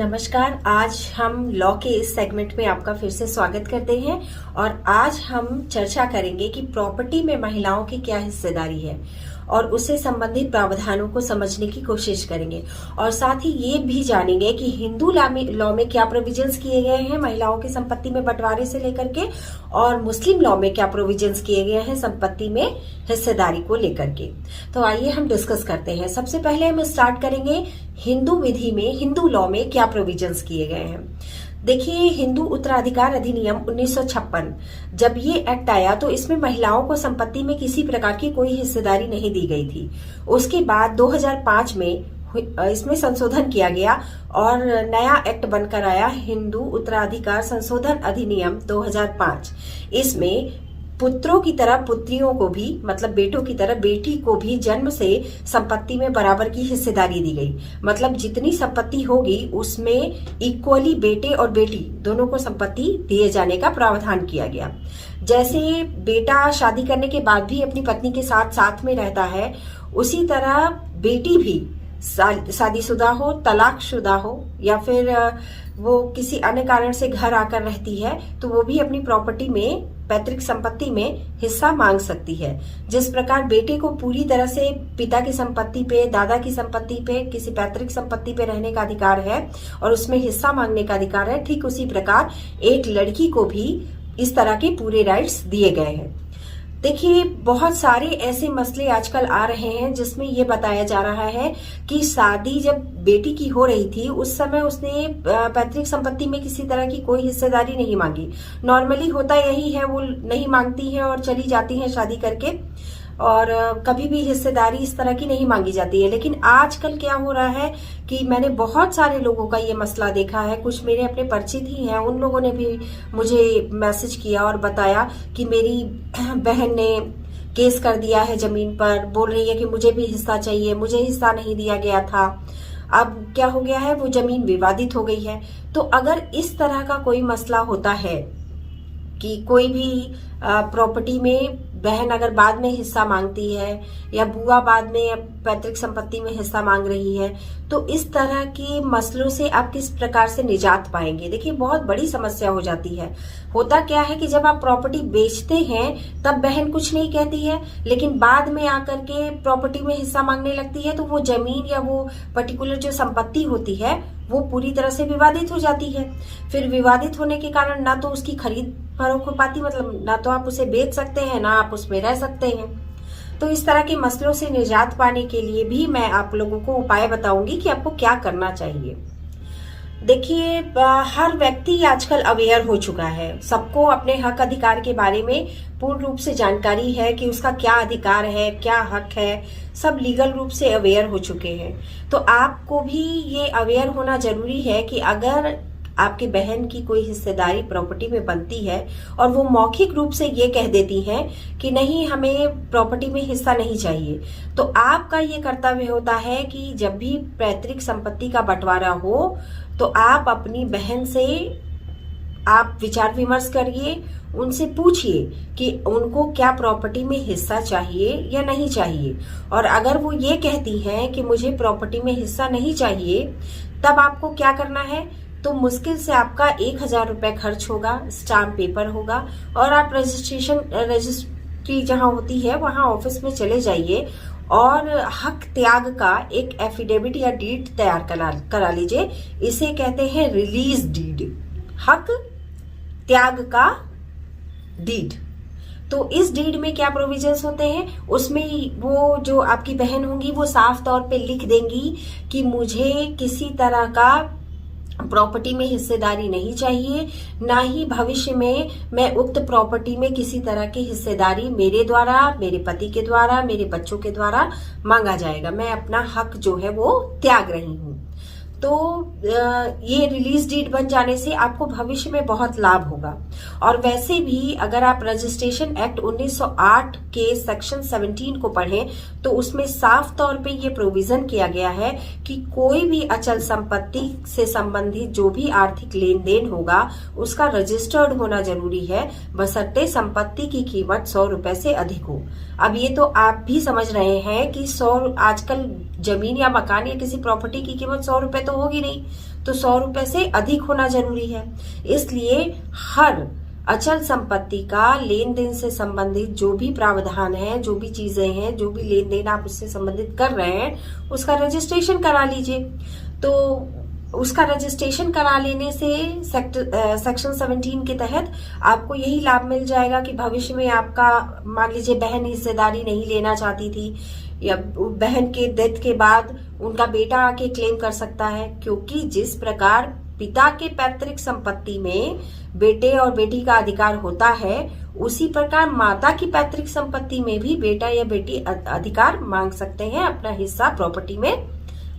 नमस्कार। आज हम लॉ के इस सेगमेंट में आपका फिर से स्वागत करते हैं और आज हम चर्चा करेंगे कि प्रॉपर्टी में महिलाओं की क्या हिस्सेदारी है और उससे संबंधित प्रावधानों को समझने की कोशिश करेंगे और साथ ही ये भी जानेंगे कि हिंदू लॉ में क्या प्रोविजंस किए गए हैं महिलाओं की संपत्ति में बंटवारे से लेकर के और मुस्लिम लॉ में क्या प्रोविजंस किए गए हैं संपत्ति में हिस्सेदारी को लेकर के। तो आइए हम डिस्कस करते हैं। सबसे पहले हम स्टार्ट करेंगे हिंदू विधि में, हिंदू लॉ में क्या प्रोविजंस किए गए हैं। देखिए, हिंदू उत्तराधिकार अधिनियम 1956 जब ये एक्ट आया तो इसमें महिलाओं को संपत्ति में किसी प्रकार की कोई हिस्सेदारी नहीं दी गई थी। उसके बाद 2005 में इसमें संशोधन किया गया और नया एक्ट बनकर आया हिंदू उत्तराधिकार संशोधन अधिनियम 2005। इसमें पुत्रों की तरह पुत्रियों को भी, मतलब बेटों की तरह बेटी को भी जन्म से संपत्ति में बराबर की हिस्सेदारी दी गई। मतलब जितनी संपत्ति होगी उसमें इक्वली बेटे और बेटी दोनों को संपत्ति दिए जाने का प्रावधान किया गया। जैसे बेटा शादी करने के बाद भी अपनी पत्नी के साथ साथ में रहता है, उसी तरह बेटी भी शादीशुदा हो, तलाकशुदा हो या फिर वो किसी अन्य कारण से घर आकर रहती है तो वो भी अपनी प्रॉपर्टी में, पैतृक संपत्ति में हिस्सा मांग सकती है। जिस प्रकार बेटे को पूरी तरह से पिता की संपत्ति पे, दादा की संपत्ति पे, किसी पैतृक संपत्ति पे रहने का अधिकार है और उसमें हिस्सा मांगने का अधिकार है, ठीक उसी प्रकार एक लड़की को भी इस तरह के पूरे राइट्स दिए गए हैं। देखिए, बहुत सारे ऐसे मसले आजकल आ रहे हैं जिसमें ये बताया जा रहा है कि शादी जब बेटी की हो रही थी उस समय उसने पैतृक संपत्ति में किसी तरह की कोई हिस्सेदारी नहीं मांगी। नॉर्मली होता यही है, वो नहीं मांगती हैं और चली जाती हैं शादी करके और कभी भी हिस्सेदारी इस तरह की नहीं मांगी जाती है। लेकिन आजकल क्या हो रहा है कि मैंने बहुत सारे लोगों का ये मसला देखा है, कुछ मेरे अपने परिचित ही हैं, उन लोगों ने भी मुझे मैसेज किया और बताया कि मेरी बहन ने केस कर दिया है जमीन पर, बोल रही है कि मुझे भी हिस्सा चाहिए, मुझे हिस्सा नहीं दिया गया था। अब क्या हो गया है, वो जमीन विवादित हो गई है। तो अगर इस तरह का कोई मसला होता है कि कोई भी प्रॉपर्टी में बहन अगर बाद में हिस्सा मांगती है या बुआ बाद में पैतृक संपत्ति में हिस्सा मांग रही है, तो इस तरह के मसलों से आप किस प्रकार से निजात पाएंगे। देखिए, बहुत बड़ी समस्या हो जाती है। होता क्या है कि जब आप प्रॉपर्टी बेचते हैं तब बहन कुछ नहीं कहती है, लेकिन बाद में आकर के प्रॉपर्टी में हिस्सा मांगने लगती है तो वो जमीन या वो पर्टिकुलर जो संपत्ति होती है वो पूरी तरह से विवादित हो जाती है। फिर विवादित होने के कारण ना तो उसकी खरीद फरोख्त हो पाती, मतलब ना तो आप उसे बेच सकते हैं ना आप उसमें रह सकते हैं। तो इस तरह के मसलों से निजात पाने के लिए भी मैं आप लोगों को उपाय बताऊंगी कि आपको क्या करना चाहिए। देखिए, हर व्यक्ति आजकल अवेयर हो चुका है, सबको अपने हक अधिकार के बारे में पूर्ण रूप से जानकारी है कि उसका क्या अधिकार है, क्या हक है, सब लीगल रूप से अवेयर हो चुके हैं। तो आपको भी ये अवेयर होना जरूरी है कि अगर आपकी बहन की कोई हिस्सेदारी प्रॉपर्टी में बनती है और वो मौखिक रूप से ये कह देती हैं कि नहीं, हमें प्रॉपर्टी में हिस्सा नहीं चाहिए, तो आपका ये कर्तव्य होता है कि जब भी पैतृक संपत्ति का बंटवारा हो तो आप अपनी बहन से आप विचार विमर्श करिए, उनसे पूछिए कि उनको क्या प्रॉपर्टी में हिस्सा चाहिए या नहीं चाहिए। और अगर वो ये कहती हैं कि मुझे प्रॉपर्टी में हिस्सा नहीं चाहिए, तब आपको क्या करना है, तो मुश्किल से आपका 1000 रुपए खर्च होगा, स्टाम्प पेपर होगा और आप रजिस्ट्री जहां होती है वहां ऑफिस में चले जाइए और हक त्याग का एक एफिडेविट या डीड तैयार करा लीजिए। इसे कहते हैं रिलीज डीड, हक त्याग का डीड। तो इस डीड में क्या प्रोविजंस होते हैं, उसमें वो जो आपकी बहन होंगी वो साफ तौर पे लिख देंगी कि मुझे किसी तरह का प्रॉपर्टी में हिस्सेदारी नहीं चाहिए, ना ही भविष्य में मैं उक्त प्रॉपर्टी में किसी तरह की हिस्सेदारी मेरे द्वारा, मेरे पति के द्वारा, मेरे बच्चों के द्वारा मांगा जाएगा। मैं अपना हक जो है वो त्याग रही हूं। तो ये रिलीज डीड बन जाने से आपको भविष्य में बहुत लाभ होगा। और वैसे भी अगर आप रजिस्ट्रेशन एक्ट 1908 के सेक्शन 17 को पढ़ें तो उसमें साफ तौर पे ये प्रोविजन किया गया है कि कोई भी अचल संपत्ति से संबंधित जो भी आर्थिक लेन देन होगा उसका रजिस्टर्ड होना जरूरी है, बशर्ते संपत्ति की कीमत 100 रुपए से अधिक हो। अब ये तो आप भी समझ रहे हैं कि 100 आजकल जमीन या मकान या किसी प्रॉपर्टी की कीमत 100 रुपए तो होगी नहीं, तो 100 रुपए से अधिक होना जरूरी है। इसलिए हर अचल संपत्ति का लेन देन से संबंधित जो भी प्रावधान है, जो भी चीजें हैं, जो भी लेन देन आप उससे संबंधित कर रहे हैं, उसका रजिस्ट्रेशन करा लीजिए। तो उसका रजिस्ट्रेशन करा लेने से सेक्शन 17 के तहत आपको यही लाभ मिल जाएगा कि भविष्य में आपका, मान लीजिए बहन हिस्सेदारी नहीं लेना चाहती थी या बहन के डेथ के बाद उनका बेटा आके क्लेम कर सकता है, क्योंकि जिस प्रकार पिता के पैतृक संपत्ति में बेटे और बेटी का अधिकार होता है, उसी प्रकार माता की पैतृक संपत्ति में भी बेटा या बेटी अधिकार मांग सकते हैं, अपना हिस्सा प्रॉपर्टी में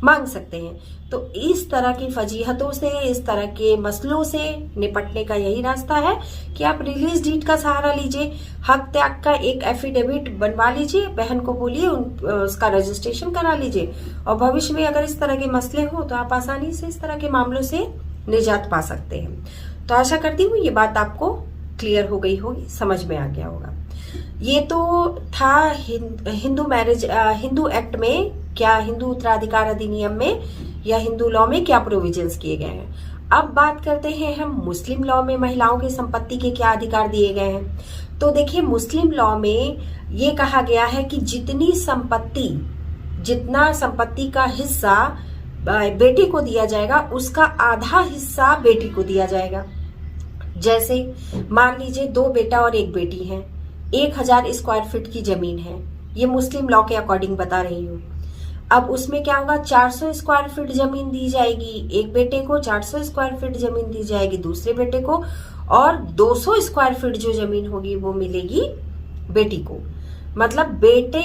मांग सकते हैं। तो इस तरह की फजीहतों से, इस तरह के मसलों से निपटने का यही रास्ता है कि आप रिलीज डीड का सहारा लीजिए, हक त्याग का एक एफिडेविट बनवा लीजिए, बहन को बोलिए उसका रजिस्ट्रेशन करा लीजिए, और भविष्य में अगर इस तरह के मसले हो तो आप आसानी से इस तरह के मामलों से निजात पा सकते हैं। तो आशा करती हूँ ये बात आपको क्लियर हो गई होगी, समझ में आ गया होगा। ये तो था हिंदू एक्ट में क्या, हिंदू उत्तराधिकार अधिनियम में या हिंदू लॉ में क्या प्रोविजंस किए गए हैं। अब बात करते हैं हम मुस्लिम लॉ में महिलाओं की संपत्ति के क्या अधिकार दिए गए हैं। तो देखिए, मुस्लिम लॉ में ये कहा गया है कि जितना संपत्ति का हिस्सा बेटी को दिया जाएगा, उसका आधा हिस्सा बेटी को दिया जाएगा। जैसे मान लीजिए 2 बेटा और 1 बेटी हैं, 1000 स्क्वायर फीट की जमीन है, ये मुस्लिम लॉ के अकॉर्डिंग बता रही हूँ। अब उसमें क्या होगा, 400 स्क्वायर फीट जमीन दी जाएगी एक बेटे को, 400 स्क्वायर फीट जमीन दी जाएगी दूसरे बेटे को, और 200 स्क्वायर फीट जो जमीन होगी वो मिलेगी बेटी को। मतलब बेटे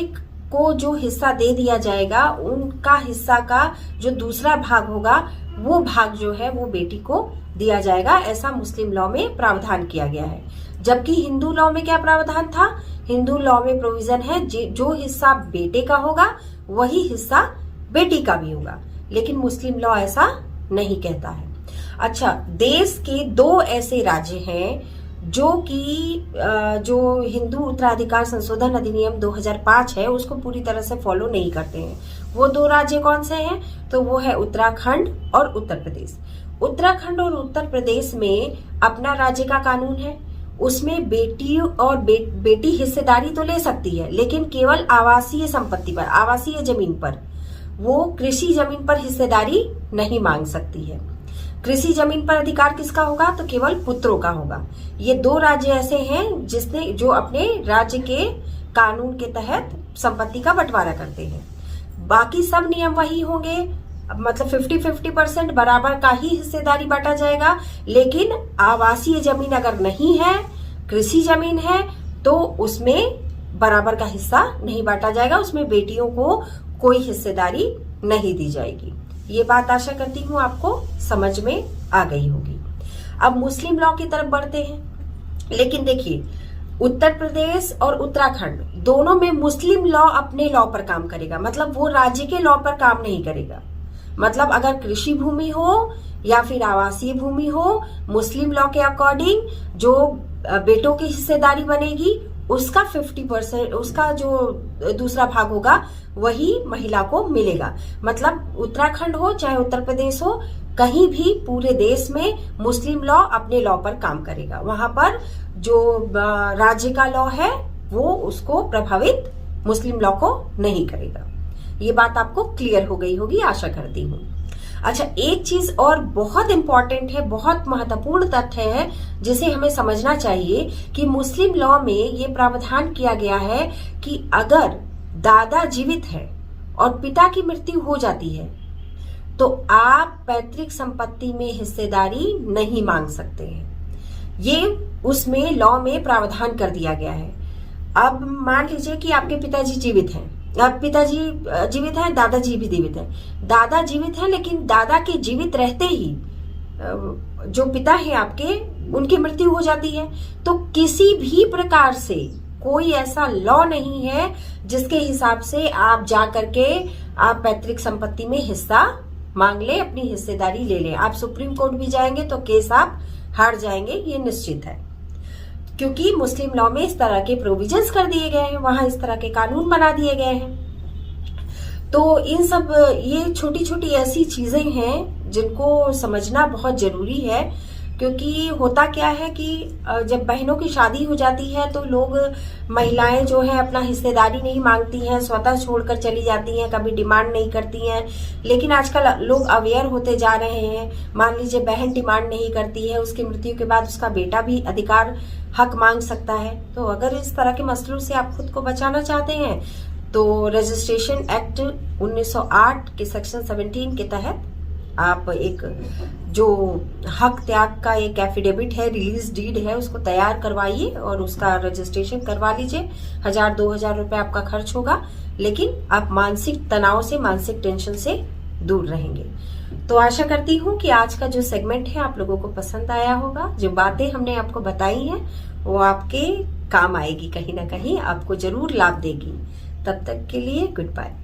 को जो हिस्सा दे दिया जाएगा, उनका हिस्सा का जो दूसरा भाग होगा, वो भाग जो है वो बेटी को दिया जाएगा। ऐसा मुस्लिम लॉ में प्रावधान किया गया है। जबकि हिंदू लॉ में क्या प्रावधान था, हिंदू लॉ में प्रोविजन है जो हिस्सा बेटे का होगा वही हिस्सा बेटी का भी होगा, लेकिन मुस्लिम लॉ ऐसा नहीं कहता है। अच्छा, देश के 2 ऐसे राज्य हैं जो कि जो हिंदू उत्तराधिकार संशोधन अधिनियम 2005 है उसको पूरी तरह से फॉलो नहीं करते हैं। वो 2 राज्य कौन से हैं, तो वो है उत्तराखंड और उत्तर प्रदेश। उत्तराखंड और उत्तर प्रदेश में अपना राज्य का कानून है, उसमें बेटी और बेटी हिस्सेदारी तो ले सकती है, लेकिन केवल आवासीय संपत्ति पर, आवासीय जमीन पर। वो कृषि जमीन पर हिस्सेदारी नहीं मांग सकती है। कृषि जमीन पर अधिकार किसका होगा, तो केवल पुत्रों का होगा। ये 2 राज्य ऐसे हैं जो अपने राज्य के कानून के तहत संपत्ति का बंटवारा करते हैं। बाकी सब नियम वही होंगे, मतलब 50-50% बराबर का ही हिस्सेदारी बांटा जाएगा। लेकिन आवासीय जमीन अगर नहीं है, कृषि जमीन है, तो उसमें बराबर का हिस्सा नहीं बांटा जाएगा, उसमें बेटियों को कोई हिस्सेदारी नहीं दी जाएगी। ये बात आशा करती हूँ आपको समझ में आ गई होगी। अब मुस्लिम लॉ की तरफ बढ़ते हैं। लेकिन देखिए, उत्तर प्रदेश और उत्तराखंड दोनों में मुस्लिम लॉ अपने लॉ पर काम करेगा, मतलब वो राज्य के लॉ पर काम नहीं करेगा। मतलब अगर कृषि भूमि हो या फिर आवासीय भूमि हो, मुस्लिम लॉ के अकॉर्डिंग जो बेटों की हिस्सेदारी बनेगी उसका 50%, उसका जो दूसरा भाग होगा वही महिला को मिलेगा। मतलब उत्तराखंड हो चाहे उत्तर प्रदेश हो, कहीं भी पूरे देश में मुस्लिम लॉ अपने लॉ पर काम करेगा। वहां पर जो राज्य का लॉ है वो उसको प्रभावित मुस्लिम लॉ को नहीं करेगा। ये बात आपको क्लियर हो गई होगी, आशा करती हूँ। अच्छा, एक चीज और बहुत इंपॉर्टेंट है, बहुत महत्वपूर्ण तथ्य है जिसे हमें समझना चाहिए कि मुस्लिम लॉ में ये प्रावधान किया गया है कि अगर दादा जीवित है और पिता की मृत्यु हो जाती है तो आप पैतृक संपत्ति में हिस्सेदारी नहीं मांग सकते हैं। ये उसमें लॉ में प्रावधान कर दिया गया है। अब मान लीजिए कि आपके पिताजी जीवित हैं, पिताजी जीवित हैं, दादाजी भी जीवित हैं। दादा जीवित हैं, लेकिन दादा के जीवित रहते ही जो पिता हैं आपके, उनकी मृत्यु हो जाती है, तो किसी भी प्रकार से कोई ऐसा लॉ नहीं है जिसके हिसाब से आप जा करके आप पैतृक संपत्ति में हिस्सा मांग ले, अपनी हिस्सेदारी ले लें। आप सुप्रीम कोर्ट भी जाएंगे तो केस आप हार जाएंगे, ये निश्चित है, क्योंकि मुस्लिम लॉ में इस तरह के प्रोविजंस कर दिए गए हैं, वहां इस तरह के कानून बना दिए गए हैं। तो इन सब ये छोटी छोटी ऐसी चीजें हैं जिनको समझना बहुत जरूरी है, क्योंकि होता क्या है कि जब बहनों की शादी हो जाती है तो लोग, महिलाएं जो है अपना हिस्सेदारी नहीं मांगती हैं, स्वतः छोड़कर चली जाती हैं, कभी डिमांड नहीं करती हैं। लेकिन आजकल लोग अवेयर होते जा रहे हैं। मान लीजिए बहन डिमांड नहीं करती है, उसकी मृत्यु के बाद उसका बेटा भी अधिकार हक मांग सकता है। तो अगर इस तरह के मसलों से आप खुद को बचाना चाहते हैं तो रजिस्ट्रेशन एक्ट 1908 के सेक्शन 17 के तहत आप एक जो हक त्याग का एक एफिडेविट है, रिलीज डीड है, उसको तैयार करवाइए और उसका रजिस्ट्रेशन करवा लीजिए। 1000-2000 रुपए आपका खर्च होगा, लेकिन आप मानसिक तनाव से, मानसिक टेंशन से दूर रहेंगे। तो आशा करती हूँ कि आज का जो सेगमेंट है आप लोगों को पसंद आया होगा। जो बातें हमने आपको बताई हैं वो आपके काम आएगी, कहीं ना कहीं आपको जरूर लाभ देगी। तब तक के लिए गुड बाय।